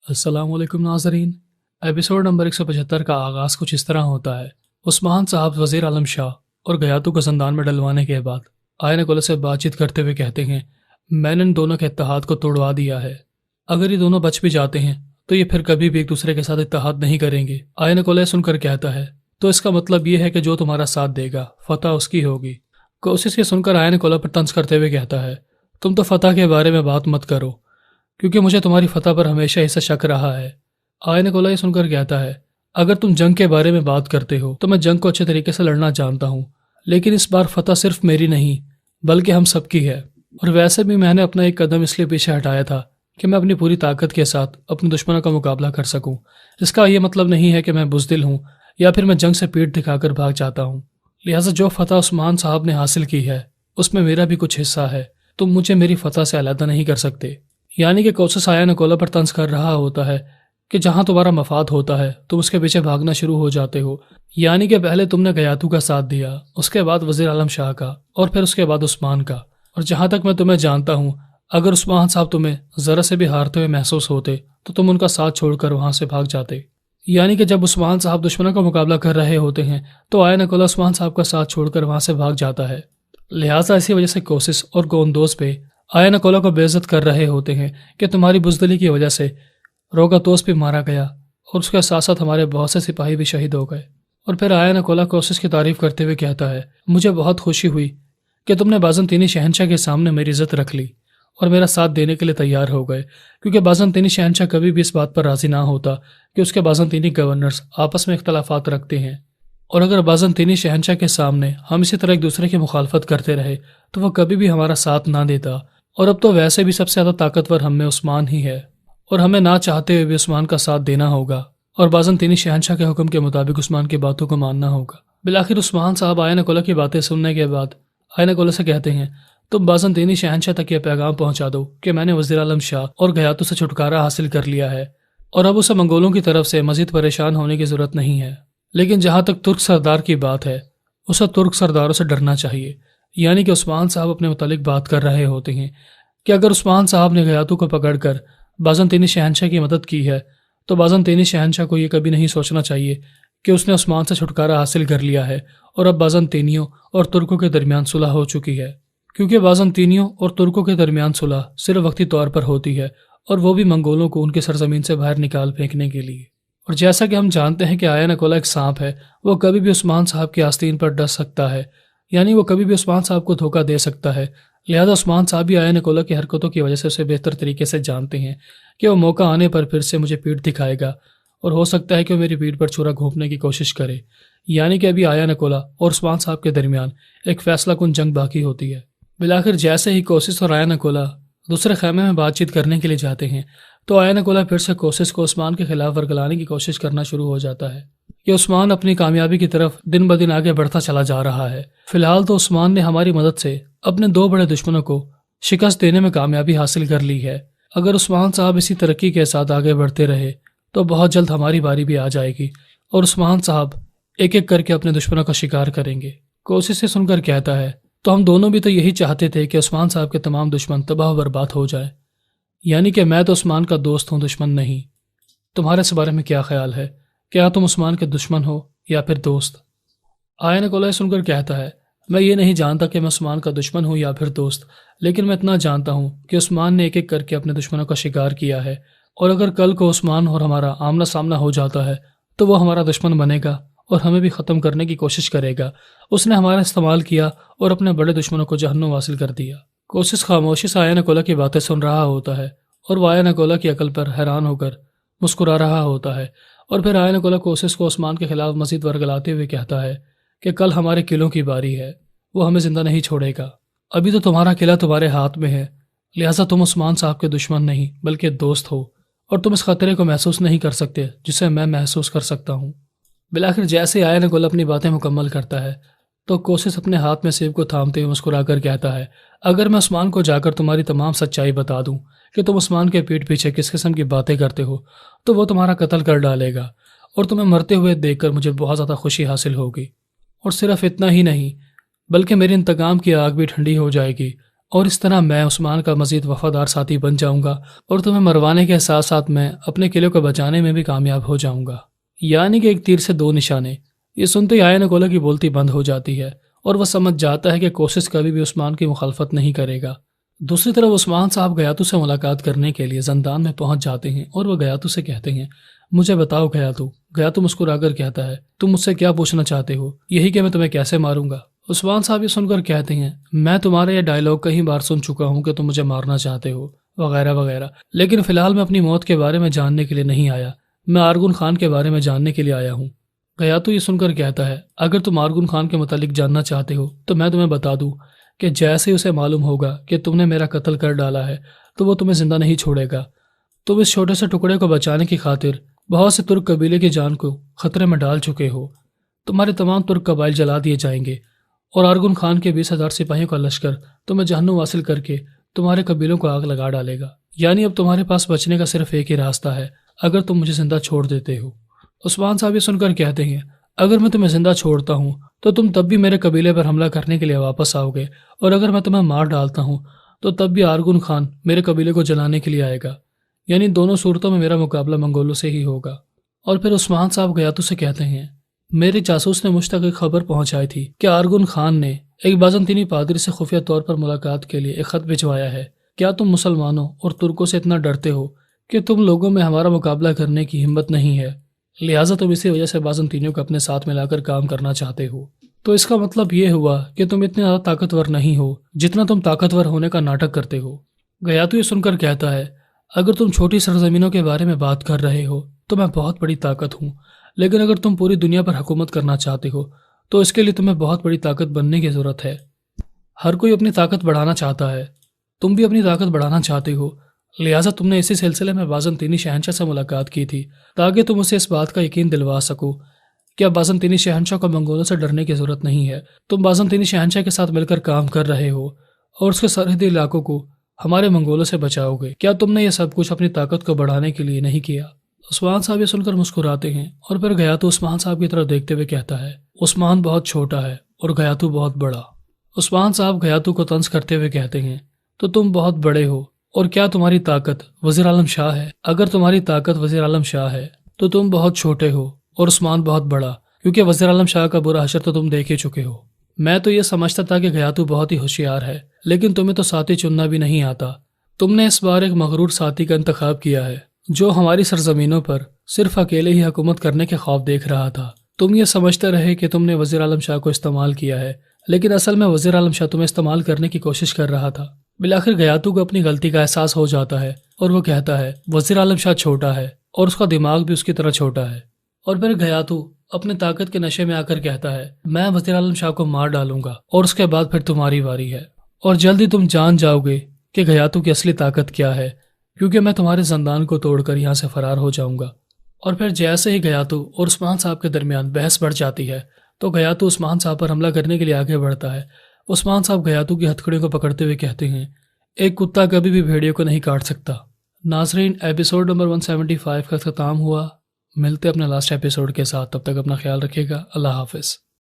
अस्सलाम वालेकुम नाज़रीन। एपिसोड नंबर 175 का आगाज़ कुछ इस तरह होता है। उस्मान साहब वज़ीर आलम शाह और गयातू को ज़ंदान में डलवाने के बाद आयन कोला से बातचीत करते हुए कहते हैं, मैंने इन दोनों के इत्तेहाद को तोड़वा दिया है। अगर ये दोनों बच भी जाते हैं तो ये फिर कभी भी एक दूसरे के साथ इत्तेहाद नहीं करेंगे। आयन कोला सुनकर कहता है, तो इसका मतलब ये है कि जो तुम्हारा साथ देगा फतह उसकी होगी। कोशिश ये सुनकर आयन कोला पर तंज करते हुए कहता है, तुम तो फतह के बारे में बात मत करो क्योंकि मुझे तुम्हारी फतह पर हमेशा ऐसा शक रहा है। आयन कोला ये सुनकर कहता है, अगर तुम जंग के बारे में बात करते हो तो मैं जंग को अच्छे तरीके से लड़ना जानता हूँ, लेकिन इस बार फतह सिर्फ मेरी नहीं बल्कि हम सबकी है। और वैसे भी मैंने अपना एक कदम इसलिए पीछे हटाया था कि मैं अपनी पूरी ताकत के साथ अपने दुश्मनों का मुकाबला कर सकूं। इसका यह मतलब नहीं है कि मैं बुज़दिल हूँ या फिर मैं जंग से पीठ दिखाकर भाग जाता हूँ। लिहाजा जो फतह उस्मान साहब ने हासिल की है उसमें मेरा भी कुछ हिस्सा है। तुम मुझे मेरी फतह से अलग नहीं कर सकते। यानी कि कोशिश आयन कोला पर तंज कर रहा होता है कि जहां तुम्हारा मफाद होता है तुम उसके पीछे भागना शुरू हो जाते हो। यानी कि पहले तुमने गयातू का साथ दिया, उसके बाद वज़ीर आलम शाह का और फिर उसके बाद उस्मान का। और जहां तक मैं तुम्हें जानता हूं, अगर उस्मान साहब तुम्हें जरा से भी हारते हुए महसूस होते तो तुम उनका साथ छोड़कर वहां से भाग जाते। यानी कि जब उस्मान साहब दुश्मनों का मुकाबला कर रहे होते हैं तो आयन कोला उस्मान साहब का साथ छोड़कर वहां से भाग जाता है। लिहाजा इसी वजह से कोशिश और गोंदोज पे आयन कोला को बेइज्जत कर रहे होते हैं कि तुम्हारी बुज़दिली की वजह से रोगातोस भी मारा गया और उसके साथ साथ हमारे बहुत से सिपाही भी शहीद हो गए। और फिर आयन कोला कोशिश की तारीफ करते हुए कहता है, मुझे बहुत खुशी हुई कि तुमने बाज़ंतीनी शहंशाह के सामने मेरी इज्जत रख ली और मेरा साथ देने के लिए तैयार हो गए, क्योंकि बाज़ंतीनी शहंशाह कभी भी इस बात पर राज़ी ना होता कि उसके बाज़ंतीनी गवर्नर्स आपस में इख्तलाफात रखते हैं। और अगर बाज़ंतीनी शहंशाह के सामने हम इसी तरह एक दूसरे की मुखालफत करते रहे तो वह कभी भी हमारा साथ ना देता। और अब तो वैसे भी सबसे ज़्यादा ताकतवर हम में उस्मान ही है और हमें ना चाहते हुए भी उस्मान का साथ देना होगा और बाज़ंतीनी शहंशाह के हुक्म के मुताबिक उस्मान की बातों को मानना होगा। बिलाखिर उस्मान साहब आयन कोला की बातें सुनने के बाद आयन कोला से कहते हैं, तुम बाज़ंतीनी शहंशाह तक यह पैगाम पहुंचा दो कि मैंने वज़ीर आलम शाह और गयातू से छुटकारा हासिल कर लिया है और अब उसे मंगोलों की तरफ से मजीद परेशान होने की ज़रूरत नहीं है। लेकिन जहाँ तक तुर्क सरदार की बात है, उसे तुर्क सरदारों से डरना चाहिए। यानी कि उस्मान साहब अपने मुतालिक बात कर रहे होते हैं कि अगर उस्मान साहब ने गयातू को पकड़कर बाज़ंतीनी शहंशाह की मदद की है तो बाज़ंतीनी शहंशाह को ये कभी नहीं सोचना चाहिए कि उसने उस्मान से छुटकारा हासिल कर लिया है और अब बाज़ंतीनियों और तुर्कों के दरमियान सुलह हो चुकी है, क्योंकि बाज़ंतीनियों और तुर्कों के दरमियान सुलह सिर्फ वक्ती तौर पर होती है और वो भी मंगोलों को उनकी सरजमीन से बाहर निकाल फेंकने के लिए। और जैसा कि हम जानते हैं कि आयन कोला एक सांप है, वो कभी भी उस्मान साहब की आस्तीन पर डस सकता है, यानी वो कभी भी उस्मान साहब को धोखा दे सकता है। लिहाजा उस्मान साहब भी आयन कोला की हरकतों की वजह से उसे बेहतर तरीके से जानते हैं कि वो मौका आने पर फिर से मुझे पीठ दिखाएगा और हो सकता है कि वो मेरी पीठ पर छुरा घोंपने की कोशिश करे। यानी कि अभी आयन कोला और उस्मान साहब के दरमियान एक फैसला कुन जंग बाकी होती है। बिलाखिर जैसे ही कोशिश और आयन कोला दूसरे खैमे में बातचीत करने के लिए जाते हैं तो आयन कोला फिर से कोशिश को उस्मान के खिलाफ वर्गलाने की कोशिश करना शुरू हो जाता है कि उस्मान अपनी कामयाबी की तरफ दिन ब दिन आगे बढ़ता चला जा रहा है। फिलहाल तो उस्मान ने हमारी मदद से अपने दो बड़े दुश्मनों को शिकस्त देने में कामयाबी हासिल कर ली है। अगर उस्मान साहब इसी तरक्की के साथ आगे बढ़ते रहे तो बहुत जल्द हमारी बारी भी आ जाएगी और उस्मान साहब एक एक करके अपने दुश्मनों का शिकार करेंगे। कोशिश से सुनकर कहता है, तो हम दोनों भी तो यही चाहते थे कि उस्मान साहब के तमाम दुश्मन तबाह बर्बाद हो जाए। यानी कि मैं तो उस्मान का दोस्त हूँ, दुश्मन नहीं। तुम्हारे इस बारे में क्या ख्याल है? क्या तुम उस्मान के दुश्मन हो या फिर दोस्त? आयन कोला सुनकर कहता है, मैं ये नहीं जानता कि मैं उस्मान का दुश्मन हूँ या फिर दोस्त, लेकिन मैं इतना जानता हूँ कि उस्मान ने एक एक करके अपने दुश्मनों का शिकार किया है और अगर कल को उस्मान और हमारा आमना सामना हो जाता है तो वो हमारा दुश्मन बनेगा और हमें भी ख़त्म करने की कोशिश करेगा। उसने हमारा इस्तेमाल किया और अपने बड़े दुश्मनों को जहन्नुम हासिल कर दिया। कोशिश खामोशी से आयन कोला की बातें सुन रहा होता है और वो आयन कोला की अकल पर हैरान होकर मुस्कुरा रहा होता है। और फिर आयन कोला कोशिश को उस्मान के खिलाफ मजीद वर्गलाते हुए कहता है कि कल हमारे किलों की बारी है, वो हमें जिंदा नहीं छोड़ेगा। अभी तो तुम्हारा किला तुम्हारे हाथ में है, लिहाजा तुम उस्मान साहब के दुश्मन नहीं बल्कि दोस्त हो और तुम इस खतरे को महसूस नहीं कर सकते जिसे मैं महसूस कर सकता हूँ। बिलाखिर जैसे आयन कोला अपनी बातें मुकम्मल करता है तो कोशिश अपने हाथ में सेब को थामते हुए मुस्कुराकर कहता है, अगर मैं उस्मान को जाकर तुम्हारी तमाम सच्चाई बता दूं कि तुम उस्मान के पीठ पीछे किस किस्म की बातें करते हो तो वो तुम्हारा कत्ल कर डालेगा और तुम्हें मरते हुए देखकर मुझे बहुत ज़्यादा खुशी हासिल होगी। और सिर्फ इतना ही नहीं बल्कि मेरी इंतकाम की आग भी ठंडी हो जाएगी اور اس طرح میں عثمان کا مزید وفادار ساتھی بن جاؤں گا اور تمہیں مروانے کے ساتھ ساتھ میں اپنے قلعے کو بچانے میں بھی کامیاب ہو جاؤں گا۔ یعنی کہ ایک تیر سے دو نشانے۔ یہ سنتے ہی آیا نکولا کی بولتی بند ہو جاتی ہے اور وہ سمجھ جاتا ہے کہ کوشش کبھی بھی عثمان کی مخالفت نہیں کرے گا۔ دوسری طرف عثمان صاحب گیاتو سے ملاقات کرنے کے لیے زندان میں پہنچ جاتے ہیں اور وہ گیاتو سے کہتے ہیں مجھے بتاؤ گیاتو۔ گیاتو مسکرا کر کہتا ہے تم مجھ سے کیا پوچھنا چاہتے ہو؟ یہی کہ میں تمہیں کیسے ماروں گا؟ عثمان صاحب یہ سن کر کہتے ہیں میں تمہارا یہ ڈائلاگ کئی بار سن چکا ہوں کہ تم مجھے مارنا چاہتے ہو وغیرہ وغیرہ، لیکن فی الحال میں اپنی موت کے بارے میں جاننے کے لیے نہیں آیا، میں آرغن خان کے بارے میں جاننے کے لیے آیا ہوں۔ گیاتو یہ سن کر کہتا ہے اگر تم آرغن خان کے متعلق جاننا چاہتے ہو تو میں تمہیں بتا دوں کہ جیسے ہی اسے معلوم ہوگا کہ تم نے میرا قتل کر ڈالا ہے تو وہ تمہیں زندہ نہیں چھوڑے گا۔ تم اس چھوٹے سے ٹکڑے کو بچانے کی خاطر بہت سے ترک قبیلے کی جان کو خطرے میں ڈال چکے ہو۔ تمہارے تمام ترک قبائل جلا دیے جائیں گے اور آرغن خان کے 20,000 سپاہیوں کا لشکر تمہیں جہنم واصل کر کے تمہارے قبیلوں کو آگ لگا ڈالے گا۔ یعنی اب تمہارے پاس بچنے کا صرف ایک ہی راستہ ہے اگر تم مجھے زندہ چھوڑ دیتے ہو۔ عثمان صاحب یہ سن کر کہتے ہیں اگر میں تمہیں زندہ چھوڑتا ہوں تو تم تب بھی میرے قبیلے پر حملہ کرنے کے لیے واپس آؤ گے، اور اگر میں تمہیں مار ڈالتا ہوں تو تب بھی آرغن خان میرے قبیلے کو جلانے کے لیے آئے گا۔ یعنی دونوں صورتوں میں میرا مقابلہ منگولوں سے ہی ہوگا۔ اور پھر عثمان صاحب گیاتو سے کہتے ہیں میرے جاسوس نے مجھ تک ایک خبر پہنچائی تھی کہ آرغن خان نے ایک بازنطینی پادری سے خفیہ طور پر ملاقات کے لیے ایک خط بھجوایا ہے۔ کیا تم مسلمانوں اور ترکوں سے اتنا ڈرتے ہو کہ تم لوگوں میں ہمارا مقابلہ کرنے کی ہمت نہیں ہے، لہٰذا تم اسی وجہ سے بازنطینیوں کو اپنے ساتھ ملا کر کام کرنا چاہتے ہو؟ تو اس کا مطلب یہ ہوا کہ تم اتنے زیادہ طاقتور نہیں ہو جتنا تم طاقتور ہونے کا ناٹک کرتے ہو۔ گیاتو یہ سن کر کہتا ہے اگر تم چھوٹی سرزمینوں کے بارے میں بات کر رہے ہو تو میں بہت بڑی طاقت ہوں، لیکن اگر تم پوری دنیا پر حکومت کرنا چاہتے ہو تو اس کے لیے تمہیں بہت بڑی طاقت بننے کی ضرورت ہے۔ ہر کوئی اپنی طاقت بڑھانا چاہتا ہے، تم بھی اپنی طاقت بڑھانا چاہتے ہو، لہٰذا تم نے اسی سلسلے میں بازنطینی شہنشاہ سے ملاقات کی تھی تاکہ تم اسے اس بات کا یقین دلوا سکو کہ اب بازنطینی شہنشاہ کو منگولوں سے ڈرنے کی ضرورت نہیں ہے۔ تم بازنطینی شہنشاہ کے ساتھ مل کر کام کر رہے ہو اور اس کے سرحدی علاقوں کو ہمارے منگولوں سے بچاؤ گے۔ کیا تم نے یہ سب کچھ اپنی طاقت کو بڑھانے کے لیے نہیں کیا؟ عثمان صاحب یہ سن کر مسکراتے ہیں اور پھر گیاتو عثمان صاحب کی طرف دیکھتے ہوئے کہتا ہے عثمان بہت چھوٹا ہے اور گیاتو بہت بڑا۔ عثمان صاحب گیاتو کو طنز کرتے ہوئے کہتے ہیں تو تم بہت بڑے ہو اور کیا تمہاری طاقت وزیر اعظم شاہ ہے؟ اگر تمہاری طاقت وزیر اعظم شاہ ہے تو تم بہت چھوٹے ہو اور عثمان بہت بڑا، کیونکہ وزیر اعظم شاہ کا برا حشر تو تم دیکھ ہی چکے ہو۔ میں تو یہ سمجھتا تھا کہ گیاتو بہت ہی ہوشیار ہے، لیکن تمہیں تو ساتھی چننا بھی نہیں آتا۔ تم نے اس بار ایک مغرور ساتھی کا انتخاب کیا ہے جو ہماری سرزمینوں پر صرف اکیلے ہی حکومت کرنے کے خواب دیکھ رہا تھا۔ تم یہ سمجھتے رہے کہ تم نے وزیر اعظم شاہ کو استعمال کیا ہے، لیکن اصل میں وزیر اعظم شاہ تمہیں استعمال کرنے کی کوشش کر رہا تھا۔ بالآخر گیاتو کو اپنی غلطی کا احساس ہو جاتا ہے اور وہ کہتا ہے وزیر اعظم شاہ چھوٹا ہے اور اس کا دماغ بھی اس کی طرح چھوٹا ہے۔ اور پھر گیاتو اپنے طاقت کے نشے میں آ کر کہتا ہے میں وزیر اعظم شاہ کو مار ڈالوں گا اور اس کے بعد پھر تمہاری باری ہے، اور جلدی تم جان جاؤ گے کہ گیاتو کی اصلی طاقت کیا ہے، کیونکہ میں تمہارے زندان کو توڑ کر یہاں سے فرار ہو جاؤں گا۔ اور پھر جیسے ہی گیاتو اور عثمان صاحب کے درمیان بحث بڑھ جاتی ہے تو گیاتو عثمان صاحب پر حملہ کرنے کے لیے آگے بڑھتا ہے۔ عثمان صاحب گیاتو کی ہتھکڑیوں کو پکڑتے ہوئے کہتے ہیں ایک کتا کبھی بھی بھیڑیے کو نہیں کاٹ سکتا۔ ناظرین، ایپیسوڈ نمبر 175 کا اختتام ہوا۔ ملتے اپنے لاسٹ ایپیسوڈ کے ساتھ، تب تک اپنا خیال رکھیے گا۔ اللہ حافظ۔